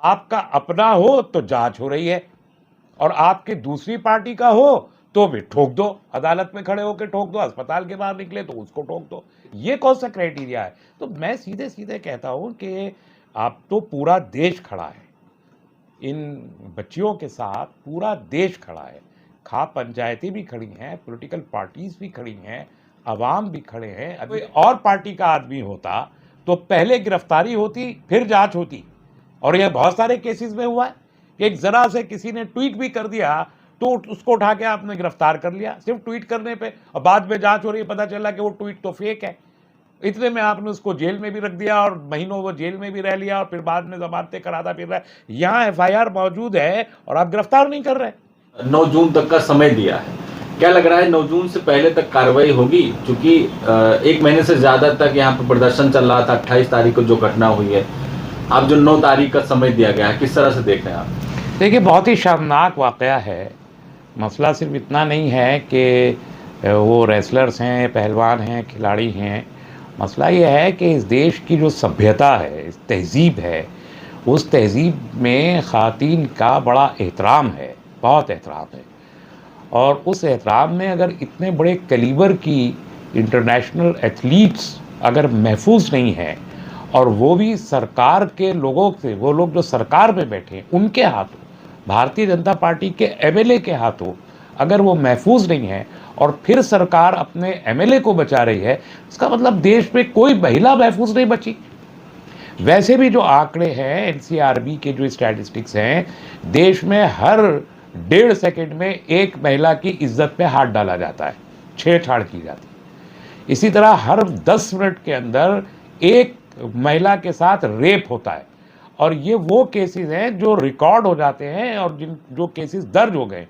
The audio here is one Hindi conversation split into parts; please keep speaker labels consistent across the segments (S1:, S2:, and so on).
S1: आपका अपना हो तो जांच हो रही है, और आपकी दूसरी पार्टी का हो तो भी ठोक दो, अदालत में खड़े होकर ठोक दो, अस्पताल के बाहर निकले तो उसको ठोक दो। ये कौन सा क्राइटेरिया है? तो मैं सीधे सीधे कहता हूं कि आप तो पूरा देश खड़ा है, इन बच्चियों के साथ पूरा देश खड़ा है, खाप पंचायतें भी खड़ी हैं, पॉलिटिकल पार्टीज भी खड़ी हैं, अवाम भी खड़े हैं। कोई और पार्टी का आदमी होता तो पहले गिरफ्तारी होती फिर जांच होती, और यह बहुत सारे केसेस में हुआ है कि एक जरा से किसी ने ट्वीट भी कर दिया तो उसको उठा के आपने गिरफ्तार कर लिया सिर्फ ट्वीट करने पे, और बाद में जांच हो रही है, पता चला कि वो ट्वीट तो फेक है। इतने में आपने उसको जेल में भी रख दिया और महीनों वो जेल में भी रह लिया, और फिर बाद में जमानतें कराता फिर रहा है। यहाँ एफआईआर मौजूद है और आप गिरफ्तार नहीं कर रहे।
S2: 9 जून तक का समय दिया है, क्या लग रहा है 9 जून से पहले तक कार्रवाई होगी? क्योंकि 1 महीने से ज्यादा तक यहाँ पर प्रदर्शन चल रहा था। 28 तारीख को जो घटना हुई है, अब जो 9 तारीख का समय दिया गया है, किस तरह से देख रहे हैं आप?
S1: देखिए, बहुत ही शर्मनाक वाकया है। मसला सिर्फ इतना नहीं है कि वो रेसलर्स हैं, पहलवान हैं, खिलाड़ी हैं। मसला ये है कि इस देश की जो सभ्यता है, इस तहज़ीब है, उस तहज़ीब में ख़वातीन का बड़ा एहतराम है, बहुत एहतराम है। और उस एहतराम में अगर इतने बड़े कैलिबर की इंटरनेशनल एथलीट्स अगर महफूज नहीं हैं, और वो भी सरकार के लोगों से, वो लोग जो सरकार में बैठे हैं उनके हाथों, भारतीय जनता पार्टी के एमएलए के हाथों अगर वो महफूज नहीं है, और फिर सरकार अपने एमएलए को बचा रही है, इसका मतलब देश में कोई महिला महफूज नहीं बची। वैसे भी जो आंकड़े हैं, एनसीआरबी के जो स्टैटिस्टिक्स हैं, देश में हर 1.5 सेकंड में एक महिला की इज्जत पे हाथ डाला जाता है, छेड़छाड़ की जाती है। इसी तरह हर 10 मिनट के अंदर एक महिला के साथ रेप होता है, और ये वो केसेस हैं जो रिकॉर्ड हो जाते हैं, और जो केसेस दर्ज हो गए,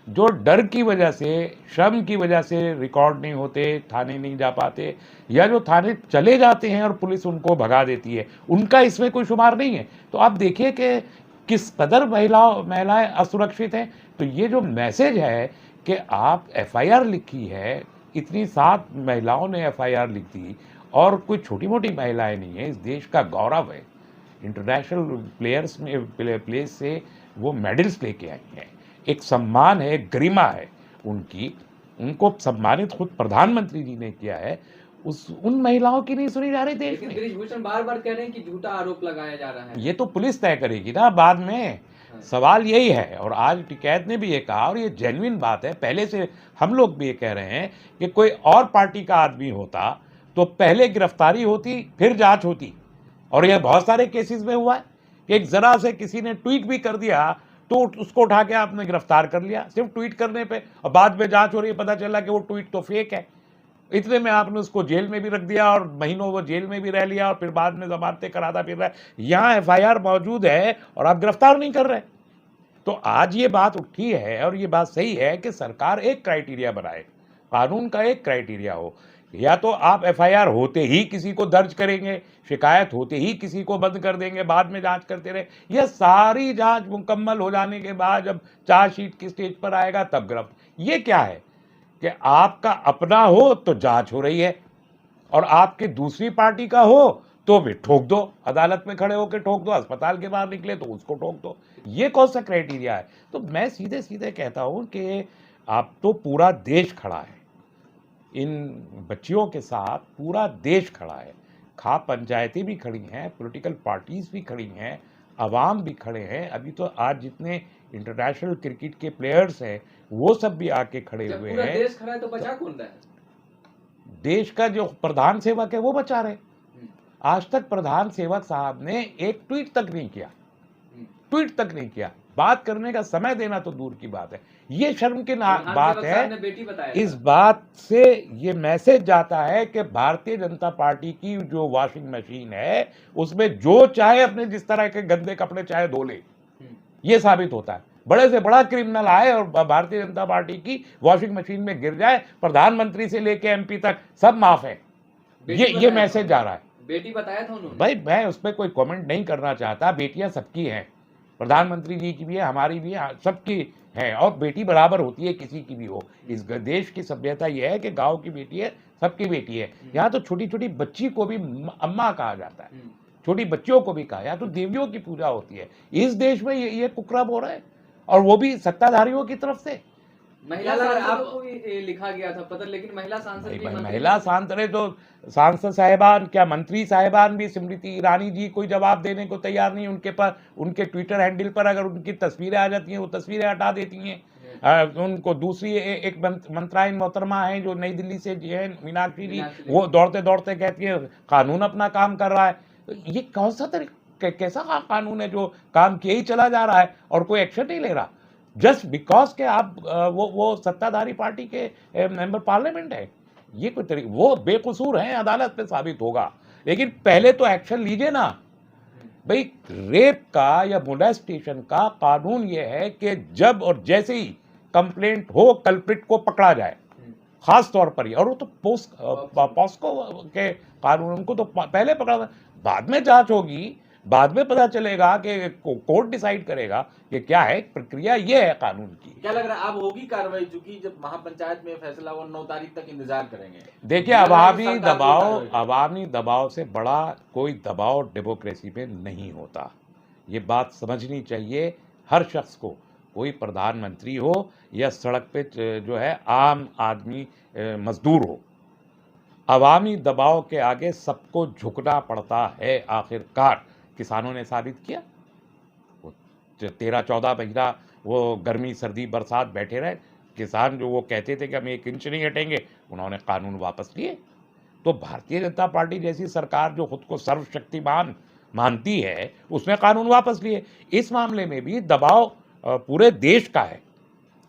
S1: जो डर की वजह से, शर्म की वजह से रिकॉर्ड नहीं होते, थाने नहीं जा पाते, या जो थाने चले जाते हैं और पुलिस उनको भगा देती है, उनका इसमें कोई शुमार नहीं है। तो आप देखिए कि किस कदर महिलाएं असुरक्षित हैं। तो ये जो मैसेज है कि आप एफआईआर लिखी है, इतनी 7 महिलाओं ने एफआईआर लिख दी, और कोई छोटी मोटी महिलाएं नहीं है, इस देश का गौरव है। इंटरनेशनल प्लेयर्स में प्लेस से वो मेडल्स लेके आई हैं, एक सम्मान है, गरिमा है उनकी, उनको सम्मानित खुद प्रधानमंत्री जी ने किया है। उन महिलाओं की नहीं सुनी जा रही देश में।
S3: ब्रिजभूषण बार-बार कह रहे हैं कि झूठा आरोप लगाया जा रहा है।
S1: ये तो पुलिस तय करेगी ना बाद में। सवाल यही है, और आज टिकैत ने भी ये कहा, और ये जेन्युइन बात है, पहले से हम लोग भी ये कह रहे हैं कि कोई और पार्टी का आदमी होता तो पहले गिरफ्तारी होती फिर जांच होती, और यह बहुत सारे केसेस में हुआ है कि एक जरा से किसी ने ट्वीट भी कर दिया तो उसको उठा के आपने गिरफ्तार कर लिया सिर्फ ट्वीट करने पे, और बाद में जांच हो रही है, पता चला कि वो ट्वीट तो फेक है। इतने में आपने उसको जेल में भी रख दिया और महीनों वो जेल में भी रह लिया, और फिर बाद में जमानतें कराता फिर रहा है। यहाँ एफआईआर मौजूद है और आप गिरफ्तार नहीं कर रहे। तो आज ये बात उठी है, और ये बात सही है कि सरकार एक क्राइटेरिया बनाए, कानून का एक क्राइटेरिया हो। या तो आप एफआईआर होते ही किसी को दर्ज करेंगे, शिकायत होते ही किसी को बंद कर देंगे, बाद में जांच करते रहे, यह सारी जांच मुकम्मल हो जाने के बाद जब चार्जशीट की स्टेज पर आएगा तब गिरफ्तार। ये क्या है कि आपका अपना हो तो जांच हो रही है, और आपकी दूसरी पार्टी का हो तो भी ठोक दो, अदालत में खड़े होकर ठोक दो, अस्पताल के बाहर निकले तो उसको ठोक दो। ये कौन सा क्राइटेरिया है? तो मैं सीधे सीधे कहता हूं कि आप तो पूरा देश खड़ा है, इन बच्चियों के साथ पूरा देश खड़ा है, खाप पंचायतें भी खड़ी हैं, पॉलिटिकल पार्टीज भी खड़ी हैं, अवाम भी खड़े हैं। अभी तो आज जितने इंटरनेशनल क्रिकेट के प्लेयर्स हैं वो सब भी आके खड़े हुए हैं।
S3: देश खड़ा है तो बचा कौन रहा है?
S1: देश का जो प्रधान सेवक है वो बचा रहे। आज तक प्रधान सेवक साहब ने एक ट्वीट तक नहीं किया, ट्वीट तक नहीं किया। बात करने का समय देना तो दूर की बात है, ये शर्म की बात है। इस बात से ये मैसेज जाता है कि भारतीय जनता पार्टी की जो वॉशिंग मशीन है उसमें जो चाहे अपने जिस तरह के गंदे कपड़े चाहे धो ले, ये साबित होता है। बड़े से बड़ा क्रिमिनल आए और भारतीय जनता पार्टी की वॉशिंग मशीन में गिर जाए, प्रधानमंत्री से लेके एमपी तक सब माफ है। ये मैसेज जा रहा है।
S3: बेटी बताया था उन्होंने।
S1: भाई मैं उस पर कोई कमेंट नहीं करना चाहता। बेटियां सबकी हैं, प्रधानमंत्री जी की भी है, हमारी भी है, सबकी है, और बेटी बराबर होती है किसी की भी हो। इस देश की सभ्यता यह है कि गांव की बेटी है सबकी बेटी है। यहाँ तो छोटी छोटी बच्ची को भी अम्मा कहा जाता है। छोटी बच्चियों को भी कहा, या तो देवियों की पूजा होती है। इस देश में ये कुक्रम हो रहा है, और वो भी सत्ताधारियों की तरफ से।
S3: महिला सांसदों को भी लिखा गया था पत्र, लेकिन महिला सांसद भी
S1: महिला सांसद तो सांसद साहिबान क्या, मंत्री साहिबान भी, स्मृति ईरानी जी कोई जवाब देने को तैयार नहीं। उनके पास, उनके ट्विटर हैंडल पर अगर उनकी तस्वीरें आ जाती हैं, वो तस्वीरें हटा देती हैं। उनको दूसरी एक मंत्रायन मोहतरमा है जो नई दिल्ली से है, मीनाक्षी जी, वो दौड़ते दौड़ते कहती है कानून अपना काम कर रहा है। तो ये कौन सा तरीका, कैसा कानून है जो काम किए ही चला जा रहा है और कोई एक्शन नहीं ले रहा, जस्ट बिकॉज के आप वो सत्ताधारी पार्टी के मेंबर पार्लियामेंट है। ये कोई तरीका, वो बेकसूर हैं, अदालत में साबित होगा, लेकिन पहले तो एक्शन लीजिए ना भाई। रेप का या मोलेस्टेशन का कानून ये है कि जब और जैसे ही कंप्लेंट हो, कल्प्रिट को पकड़ा जाए, खास तौर पर ही। और वो तो पॉस्को के कानून, उनको तो पहले पकड़ा, बाद में जांच होगी, बाद में पता चलेगा कि कोर्ट डिसाइड करेगा कि क्या है प्रक्रिया। ये है कानून की।
S2: क्या लग रहा है अब होगी कार्रवाई, चूंकि जब महापंचायत में फैसला वो 9 तारीख तक इंतजार करेंगे।
S1: देखिए, अवामी दबाव से बड़ा कोई दबाव डेमोक्रेसी में नहीं होता। ये बात समझनी चाहिए हर शख्स को, कोई प्रधानमंत्री हो या सड़क पे जो है आम आदमी मजदूर हो। अवामी दबाव के आगे सबको झुकना पड़ता है। आखिरकार किसानों ने साबित किया, वो 13-14 महीना वो गर्मी सर्दी बरसात बैठे रहे किसान, जो वो कहते थे कि हम 1 इंच नहीं हटेंगे, उन्होंने कानून वापस लिए। तो भारतीय जनता पार्टी जैसी सरकार जो खुद को सर्वशक्तिमान मानती है, उसने कानून वापस लिए। इस मामले में भी दबाव पूरे देश का है,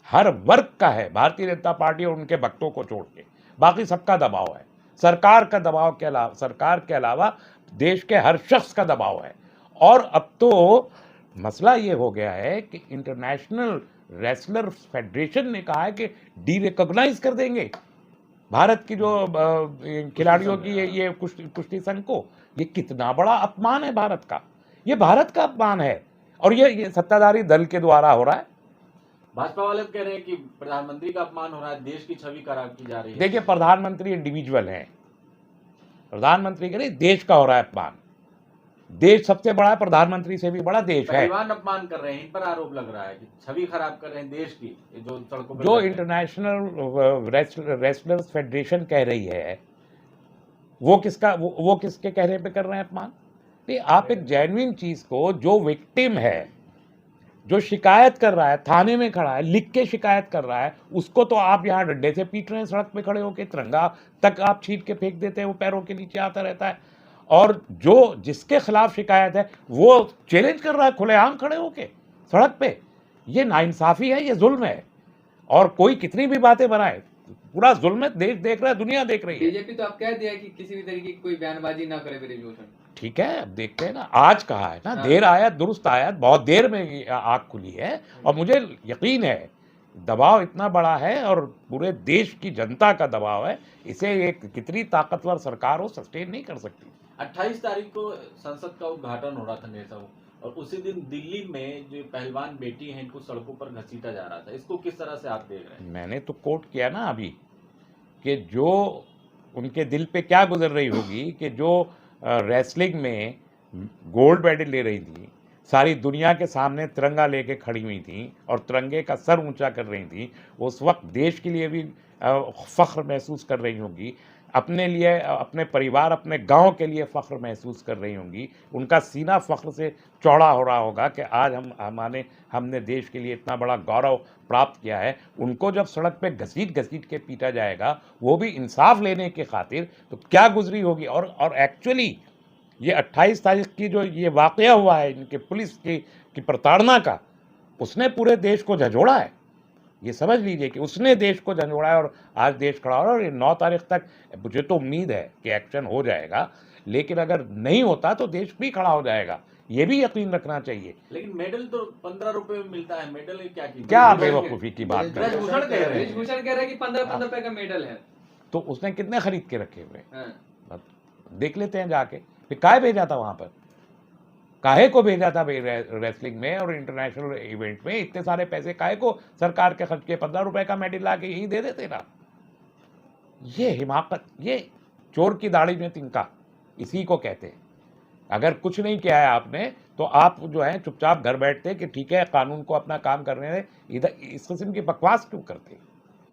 S1: हर वर्ग का है, भारतीय जनता पार्टी और उनके भक्तों को छोड़ के बाकी सबका दबाव है। सरकार का दबाव के अलावा, सरकार के अलावा देश के हर शख्स का दबाव है। और अब तो मसला ये हो गया है कि इंटरनेशनल रेसलर्स फेडरेशन ने कहा है कि डीरिकॉग्नाइज कर देंगे भारत की जो खिलाड़ियों की ये कुश्ती संघ को। ये कितना बड़ा अपमान है भारत का, ये भारत का अपमान है, और ये सत्ताधारी दल के द्वारा हो रहा है।
S2: भाजपा वाले कह रहे हैं कि प्रधानमंत्री का अपमान हो रहा है, देश की छवि खराब की जा रही है।
S1: देखिए, प्रधानमंत्री इंडिविजुअल हैं, प्रधानमंत्री के लिए देश का हो रहा है अपमान। देश सबसे बड़ा है, प्रधानमंत्री से भी बड़ा देश है।
S2: पहलवान अपमान कर रहे हैं, इन पर आरोप लग रहा है कि छवि खराब कर रहे हैं देश की, जो सड़कों पर
S1: जो इंटरनेशनल रेसलर्स फेडरेशन कह रही है, वो किसके कहने पे कर रहे हैं अपमान? नहीं, आप एक जेन्युइन चीज को, जो विक्टिम है, जो शिकायत कर रहा है, थाने में खड़ा है, लिख के शिकायत कर रहा है, उसको तो आप यहाँ डंडे से पीट रहे हैं, सड़क पे खड़े होकर तिरंगा तक आप छीन के फेंक देते हैं, वो पैरों के नीचे आता रहता है। और जो जिसके खिलाफ शिकायत है वो चैलेंज कर रहा है खुलेआम खड़े होके सड़क पे। ये नाइंसाफी है, ये जुल्म है। और कोई कितनी भी बातें बनाए, पूरा जुल्म है, देश देख रहा है, दुनिया देख रही है।
S3: बीजेपी तो आप कह दिया कि किसी भी तरीके की कोई बयानबाजी ना करे ब्रिजभूषण।
S1: ठीक है, अब देखते हैं ना, आज कहा है ना, देर आया दुरुस्त आया, बहुत देर में आग खुली है। और मुझे यकीन है दबाव इतना बड़ा है और पूरे देश की जनता का दबाव है, इसे एक कितनी ताकतवर सरकार हो सस्टेन नहीं कर सकती।
S2: 28 तारीख को संसद का उद्घाटन हो रहा था नेता, और उसी दिन दिल्ली में जो पहलवान बेटी हैं इनको सड़कों पर घसीटा जा रहा था, इसको किस तरह से आप देख रहे हैं?
S1: मैंने तो कोट किया ना अभी कि जो उनके दिल पे क्या गुजर रही होगी कि जो रेसलिंग में गोल्ड मेडल ले रही थी, सारी दुनिया के सामने तिरंगा लेके खड़ी हुई थी और तिरंगे का सर ऊंचा कर रही थी, उस वक्त देश के लिए भी फ़ख्र महसूस कर रही होंगी, अपने लिए, अपने परिवार, अपने गांव के लिए फ़ख्र महसूस कर रही होंगी। उनका सीना फ़ख्र से चौड़ा हो रहा होगा कि आज हमने देश के लिए इतना बड़ा गौरव प्राप्त किया है। उनको जब सड़क पे घसीट के पीटा जाएगा, वो भी इंसाफ लेने के खातिर, तो क्या गुजरी होगी। और एक्चुअली ये 28 तारीख की जो ये वाक़या हुआ है इनके पुलिस की प्रताड़ना का, उसने पूरे देश को झंझोड़ा है। ये समझ लीजिए कि उसने देश को झंझोड़ा है और आज देश खड़ा हो रहा है। और ये 9 तारीख तक मुझे तो उम्मीद है कि एक्शन हो जाएगा, लेकिन अगर नहीं होता तो देश भी खड़ा हो जाएगा, ये भी यकीन रखना चाहिए।
S2: लेकिन मेडल तो 15 रुपए में मिलता है, मेडल
S1: क्या बेवकूफ़ी की बात कर रहे हैं?
S3: ब्रिजभूषण कह रहे हैं कि 15 रुपए का मेडल है,
S1: तो उसने कितने खरीद के रखे हुए? देख लेते हैं जाके। फिर काहे भेजा था वहां पर, काहे को भेजा था रेसलिंग में और इंटरनेशनल इवेंट में? इतने सारे पैसे काहे को सरकार के खर्च के? 15 रुपए का मेडल ला के यही दे देते ना। ये हिमाकत, ये चोर की दाढ़ी में तिनका, इसी को कहते हैं। अगर कुछ नहीं किया है आपने तो आप जो है चुपचाप घर बैठते कि ठीक है कानून को अपना काम करने दें, इधर इस किस्म की बकवास क्यों करते?